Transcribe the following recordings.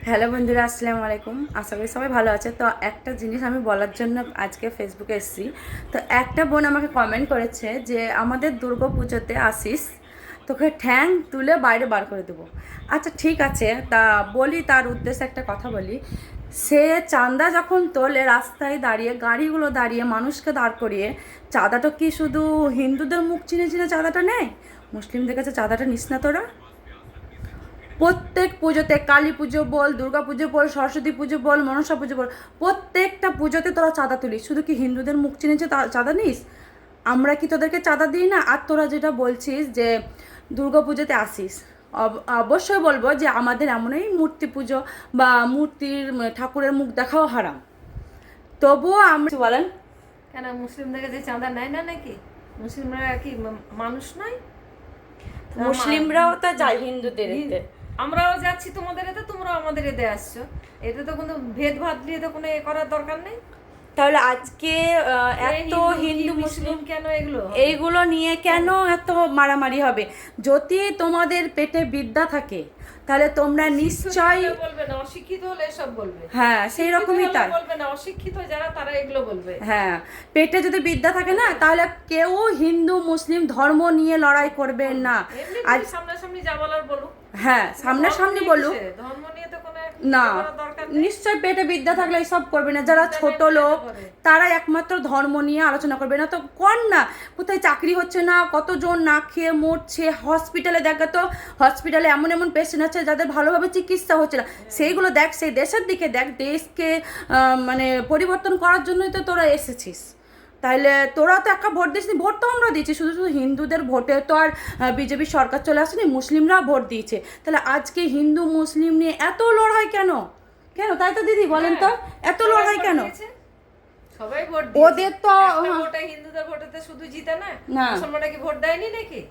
Hello বন্ধুরা, আসসালামু আলাইকুম। আশা করি সবাই ভালো আছে। তো একটা জিনিস আমি বলার জন্য আজকে ফেসবুকে এসেছি। তো একটা বোন আমাকে কমেন্ট করেছে যে আমাদের দুর্গা পুজোতে আসিস, তোকে ঠ্যাং তুলে বাইরে বার করে দেবো। আচ্ছা ঠিক আছে, তা বলি তার উদ্দেশ্যে একটা কথা বলি। সে চাঁদা যখন তোলে রাস্তায় দাঁড়িয়ে, গাড়িগুলো দাঁড়িয়ে, মানুষকে দাঁড় করিয়ে, চাঁদাটা কি শুধু হিন্দুদের মুখ চিনে চিনে চাঁদাটা নেয়? মুসলিমদের কাছে চাঁদাটা নিস না তোরা? প্রত্যেক পুজোতে, কালী পুজো বল, দুর্গা পুজো বল, সরস্বতী পুজো বল, মনসা পুজো বল, প্রত্যেকটা পুজোতে তোরা চাঁদা তুলিস। শুধু কি হিন্দুদের মুখ চিনেছে চাঁদা নিস? আমরা কি তোদেরকে চাঁদা দিই না? আর তোরা যেটা বলছিস যে দুর্গা পুজোতে আসিস, অবশ্যই বলবো যে আমাদের এমনই মূর্তি পুজো বা মূর্তির ঠাকুরের মুখ দেখাও হারাম। তবুও আমরা বলেন কেন মুসলিমদেরকে যে চাঁদা নেয় না নাকি? মুসলিমরা কি মানুষ নয়? মুসলিমরাও তো যায় হিন্দুদের এতে। আমরাও যাচ্ছি তোমাদের এতে, তোমরাও আমাদের এতে আসছো। এতে তো কোনো ভেদভাদ দিয়ে তো কোনো করার দরকার নেই। তাহলে আজকে এত হিন্দু মুসলিম কেন এইগুলো নিয়ে কেন এত মারামারি হবে? যদি তোমাদের পেটে বিদ্যা থাকে তাহলে তোমরা নিশ্চয়ই বলবে না, অশিক্ষিত হলে এসব বলবে। হ্যাঁ, সেই রকমই তাই বলবে না, অশিক্ষিত যারা তারা এগুলো বলবে। হ্যাঁ, পেটে যদি বিদ্যা থাকে না তাহলে কেউ হিন্দু মুসলিম ধর্ম নিয়ে লড়াই করবে না। আর সামনাসামনি যা বলার বলুক। হ্যাঁ, সামনাসামনি বলুক। ধর্ম নিয়ে তো কোনো না, নিশ্চয় পেটে বিদ্যা থাকলে এইসব করবে না। যারা ছোট লোক তারা একমাত্র ধর্ম নিয়ে আলোচনা করবে না। তো কর না, কোথায় চাকরি হচ্ছে না, কতজন না খেয়ে মরছে, হসপিটালে দেখা তো, হসপিটালে এমন এমন পেশেন্ট আছে যাদের ভালোভাবে চিকিৎসা হচ্ছে না, সেইগুলো দেখ, সেই দেশের দিকে দেখ। দেশকে মানে পরিবর্তন করার জন্যই তো তোরা এসেছিস। তাইলে তোরা তো একটা ভোট দিসনি, ভোট তো আমরা দিয়েছি। শুধু শুধু হিন্দুদের ভোটে তো আর বিজেপি সরকার চলে আসেনি, মুসলিমরা ভোট দিয়েছে। তাহলে আজকে হিন্দু মুসলিম নিয়ে এত লড়াই কেন? কেন তাই তো দিদি বলেন তো, এত লড়াই কেন? সবাই ভোট ওদের তো ভোটে, হিন্দুদের ভোটেতে শুধু জিতে না, মুসলমানরা কি ভোট দেয়নি নাকি?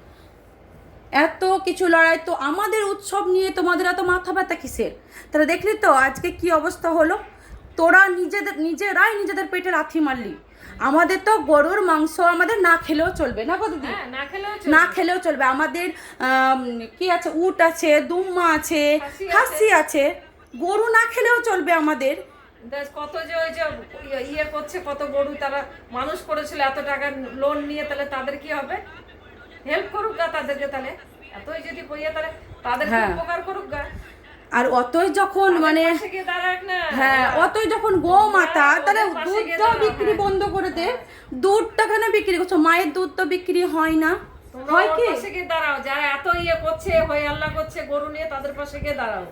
এত কিছু লড়াই তো আমাদের উৎসব নিয়ে তোমাদের এত মাথা ব্যথা কিসের? তাহলে দেখলি তো আজকে কি অবস্থা হলো। তোরা নিজেরাই নিজেদের পেটে লাথি মারলি। আমাদের তো গরুর মাংস আমাদের না খেলেও চলবে না, কতদিন না খেলেও চলবে। আমাদের কি আছে, উট আছে, দুম্মা আছে, খাসি আছে, গরু না খেলেও চলবে আমাদের। কত যে ওই যে ইয়ে করছে, কত গরু তারা মানুষ করেছিল এত টাকা লোন নিয়ে, তাহলে তাদের কি হবে? হেল্প করুক গা তাদেরকে, তাহলে এতই যদি কইয়া তাহলে তাদের উপকার করুক গা। আর অতই যখন মানে হ্যাঁ, অতই যখন গো মাতা, তাহলে দুধটা বিক্রি বন্ধ করে দে। দুধটা কেন বিক্রি করছো? মায়ের দুধ তো বিক্রি হয় না, হয় কি? দাঁড়াও, যারা এত ইয়ে করছে, হয়ে আল্লাহ করছে গরু নিয়ে, তাদের পাশে গিয়ে দাঁড়াও।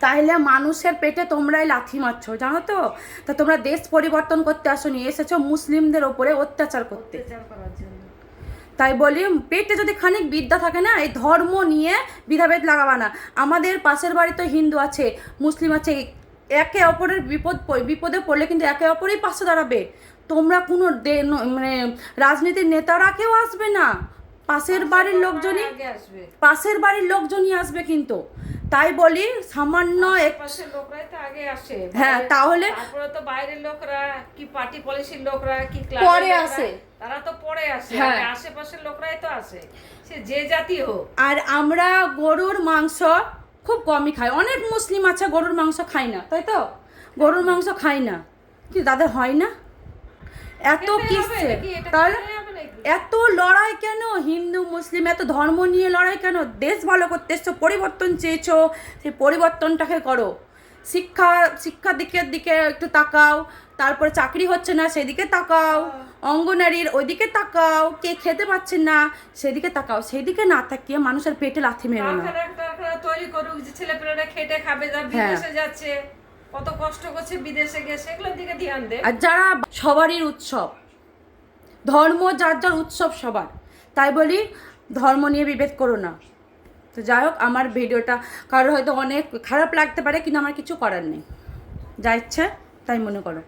তাহলে মানুষের পেটে তোমরাই লাথি মারছো, জানো তো? তা তোমরা দেশ পরিবর্তন করতে আসোনি, এসেছো মুসলিমদের ওপরে অত্যাচার করতে। তাই বলি, পেটে যদি খানিক বিদ্যা থাকে না, এই ধর্ম নিয়ে বিধাভেদ লাগাবা না। আমাদের পাশের বাড়িতে হিন্দু আছে, মুসলিম আছে, একে অপরের বিপদে পড়লে কিন্তু একে অপরেই পাশে দাঁড়াবে। তোমরা কোনো মানে রাজনীতির নেতারা কেউ আসবে না, পাশের বাড়ির লোকজনই আসবে কিন্তু। তাই বলি সামান্য লোকরাই তো আগে আসে। হ্যাঁ, তাহলে তারপরে তো বাইরের লোকরা, কি পার্টি পলিসির লোকরা, কি পরে আসে, তারা তো পরে আসে। হ্যাঁ, আশেপাশের লোকরাই তো আসে, সে যে জাতি হোক। আর আমরা গরুর মাংস খুব কমই খাই। অনেক মুসলিম আছে গরুর মাংস খায় না, তাই তো? গরুর মাংস খায় না, কি তাদের হয় না? এত কিসে তাহলে এত লড়াই কেন? হিন্দু মুসলিম এত ধর্ম নিয়ে লড়াই কেন? দেশ ভালো করতে এসছো, পরিবর্তন চেয়েছো, সেই পরিবর্তনটাকে করো। শিক্ষার দিকে একটু তাকাও। তারপরে চাকরি হচ্ছে না সেদিকে তাকাও, অঙ্গনারীর ওইদিকে তাকাও, কে খেতে পাচ্ছেন না সেদিকে তাকাও। সেদিকে না তাকিয়ে মানুষের পেটে লাথি মেরো না। তৈরি করুক যে ছেলেপেলেরা খেটে খাবে, যা বিদেশে যাচ্ছে, কত কষ্ট করছে বিদেশে গিয়ে, সেগুলোর দিকে ধ্যান দে। আর যারা সবারই উৎসব, ধর্ম যার যার উৎসব সবার, তাই বলি ধর্ম নিয়ে বিভেদ করো না। তো যাই হোক, আমার ভিডিওটা কারোর হয়তো অনেক খারাপ লাগতে পারে, কিন্তু আমার কিছু করার নেই, যা ইচ্ছে তাই মনে করো।